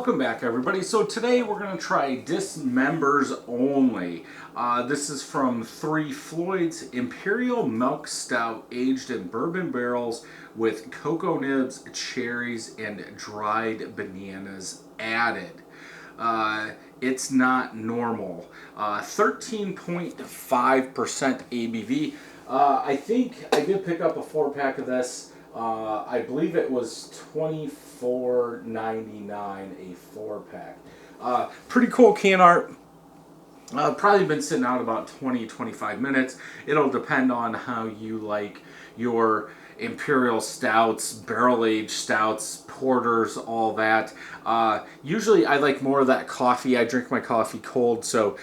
Welcome back, everybody. So today we're going to try Dismembers Only. This is from Floyds Imperial Milk Stout, aged in bourbon barrels with cocoa nibs, cherries, and dried bananas added. It's not normal. 13.5% ABV. I think I did pick up a 4-pack of this. I believe it was $24.99 a 4-pack. Pretty cool can art. Probably been sitting out about 20-25 minutes. It'll depend on how you like your imperial stouts, barrel-aged stouts, porters, all that. Usually I like more of that coffee. I drink my coffee cold, so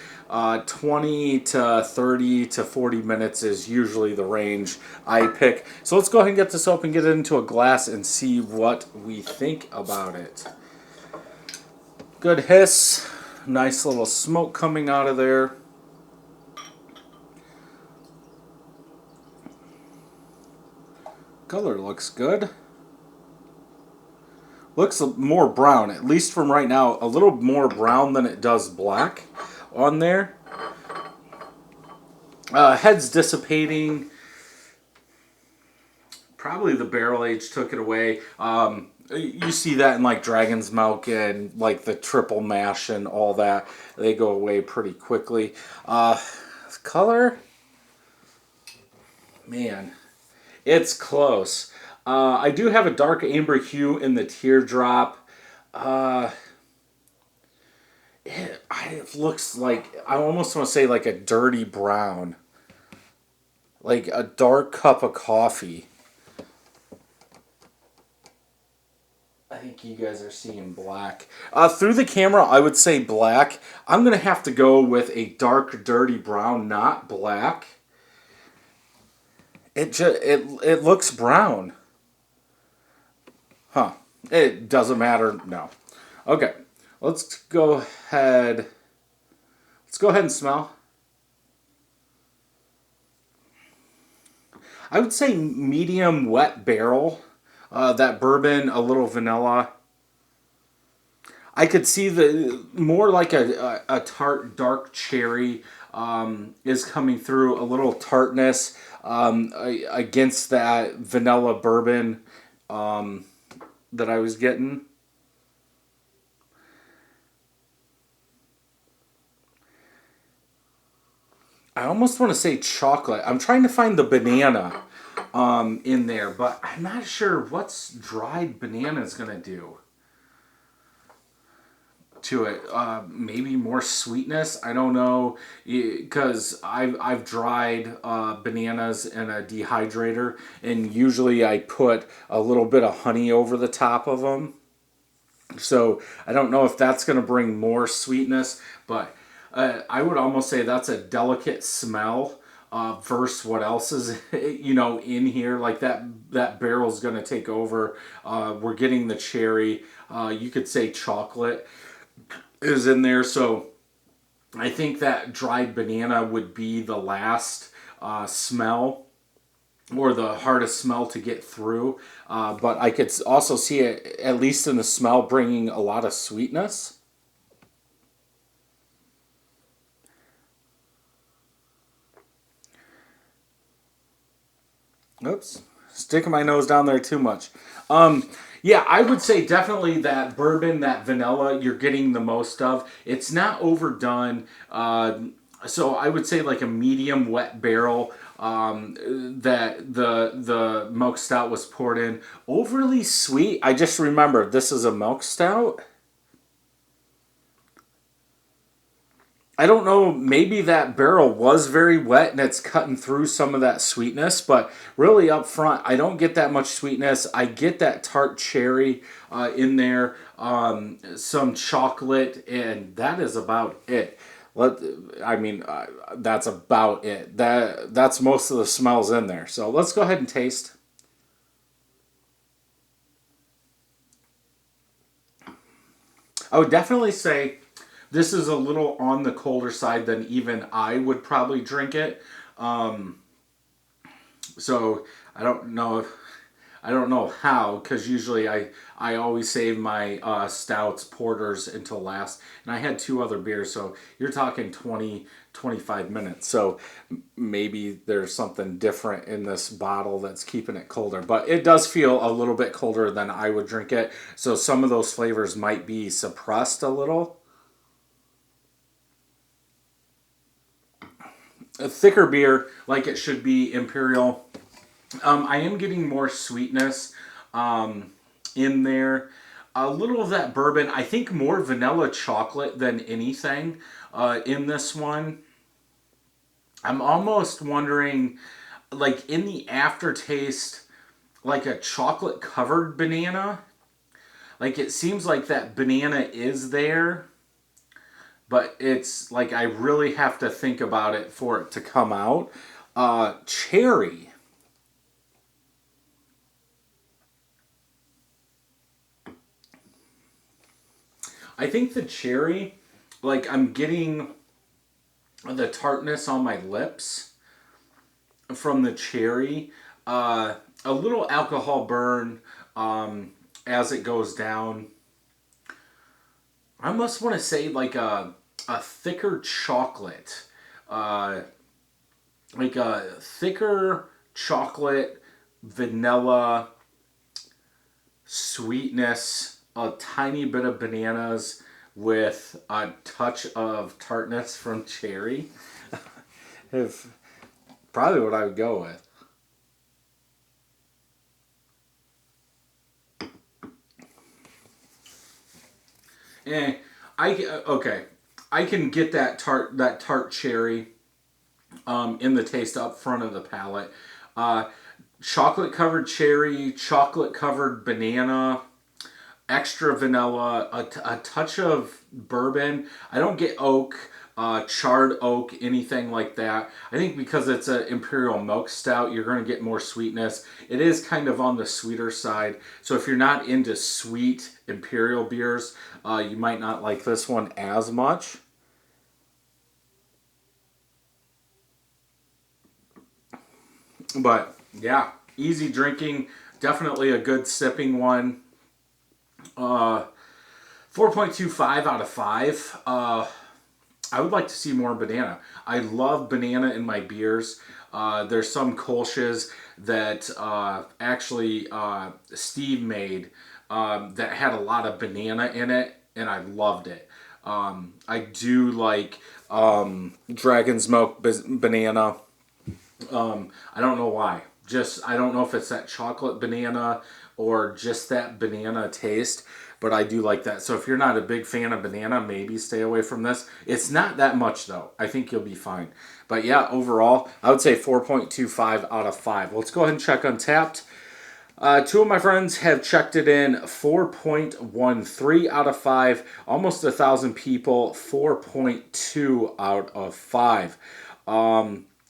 20 to 30 to 40 minutes is usually the range I pick. So let's go ahead and get this open, get it into a glass, and see what we think about it. Good hiss. Nice little smoke coming out of there. Color looks good. Looks more brown, at least from right now. A little more brown than it does black on there. Head's dissipating. Probably the barrel age took it away. You see that in like Dragon's Milk and like the triple mash and all that. They go away pretty quickly. Color, man, it's close. I do have a dark amber hue in the teardrop. It looks like, I almost want to say like a dirty brown. Like a dark cup of coffee. I think you guys are seeing black. Through the camera, I would say black. I'm going to have to go with a dark, dirty brown, not black. It looks brown. Huh. It doesn't matter. No. Okay. Let's go ahead. Let's go ahead and smell. I would say medium wet barrel. That bourbon, a little vanilla. I could see the more like a tart dark cherry is coming through, a little tartness against that vanilla bourbon that I was getting. I almost want to say chocolate. I'm trying to find the banana in there, but I'm not sure what's dried banana is going to do to it. Maybe more sweetness. I don't know, because I've dried bananas in a dehydrator, and usually I put a little bit of honey over the top of them. So I don't know if that's going to bring more sweetness, but I would almost say that's a delicate smell versus what else is in here. Like that barrel's going to take over. We're getting the cherry. You could say chocolate is in there. So I think that dried banana would be the last smell, or the hardest smell to get through. But I could also see it, at least in the smell, bringing a lot of sweetness. Oops, sticking my nose down there too much. Yeah, I would say definitely that bourbon, that vanilla, you're getting the most of. It's not overdone. So I would say like a medium wet barrel that the milk stout was poured in. Overly sweet. I just remembered this is a milk stout. I don't know, maybe that barrel was very wet and it's cutting through some of that sweetness, but really up front, I don't get that much sweetness. I get that tart cherry in there, some chocolate, and that is about it. That's about it. That's most of the smells in there. So let's go ahead and taste. I would definitely say this is a little on the colder side than even I would probably drink it. So I don't know if I don't know how, because usually I always save my stouts, porters until last. And I had 2 other beers, so you're talking 20-25 minutes. So maybe there's something different in this bottle that's keeping it colder. But it does feel a little bit colder than I would drink it. So some of those flavors might be suppressed a little. A thicker beer, like it should be, Imperial. I am getting more sweetness in there. A little of that bourbon. I think more vanilla chocolate than anything in this one. I'm almost wondering, like in the aftertaste, like a chocolate covered banana. Like it seems like that banana is there, but it's like I really have to think about it for it to come out. Cherry. I think the cherry, like I'm getting the tartness on my lips from the cherry. A little alcohol burn as it goes down. I almost want to say like a thicker chocolate. Uh, like a thicker chocolate, vanilla, sweetness, a tiny bit of bananas with a touch of tartness from cherry. If probably what I would go with. Eh, okay. I can get that tart cherry in the taste up front of the palate. Uh, Chocolate covered cherry, chocolate covered banana, extra vanilla, a touch of bourbon. I don't get oak, charred oak, anything like that. I think because it's an Imperial Milk Stout, you're going to get more sweetness. It is kind of on the sweeter side. So if you're not into sweet Imperial beers, you might not like this one as much. But yeah, easy drinking. Definitely a good sipping one. Uh, 4.25 out of 5. I would like to see more banana. I love banana in my beers. There's some Kolsch's that actually Steve made that had a lot of banana in it, and I loved it. I do like Dragon's Milk banana. I don't know why. Just I don't know if it's that chocolate banana or just that banana taste, but I do like that. So if you're not a big fan of banana, maybe stay away from this. It's not that much though. I think you'll be fine. But yeah, overall, I would say 4.25 out of 5. Let's go ahead and check Untapped. 2 of my friends have checked it in 4.13 out of 5. Almost 1,000 people, 4.2 out of 5.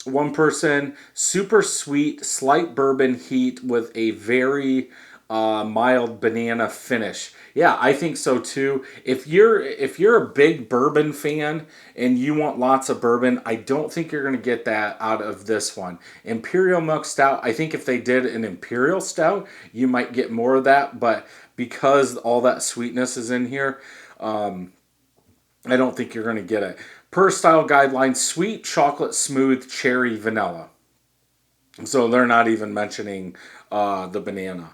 One person, super sweet, slight bourbon heat with a very mild banana finish. Yeah, I think so too. If you're a big bourbon fan and you want lots of bourbon, I don't think you're going to get that out of this one. Imperial Milk Stout, I think if they did an Imperial Stout, you might get more of that, but because all that sweetness is in here, I don't think you're going to get it. Per style guidelines, sweet, chocolate, smooth, cherry, vanilla. So they're not even mentioning the banana.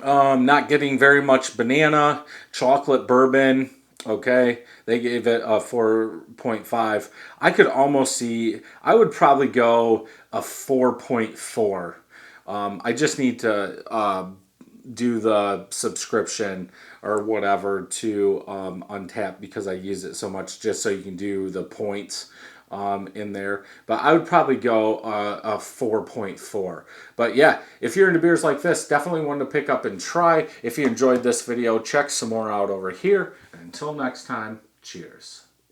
Not getting very much banana, chocolate, bourbon. Okay, they gave it a 4.5. I could almost see, I would probably go a 4.4. I just need to do the subscription or whatever to Untap because I use it so much just so you can do the points in there. But I would probably go a 4.4. But yeah, if you're into beers like this, definitely one to pick up and try. If you enjoyed this video, check some more out over here. And until next time, cheers.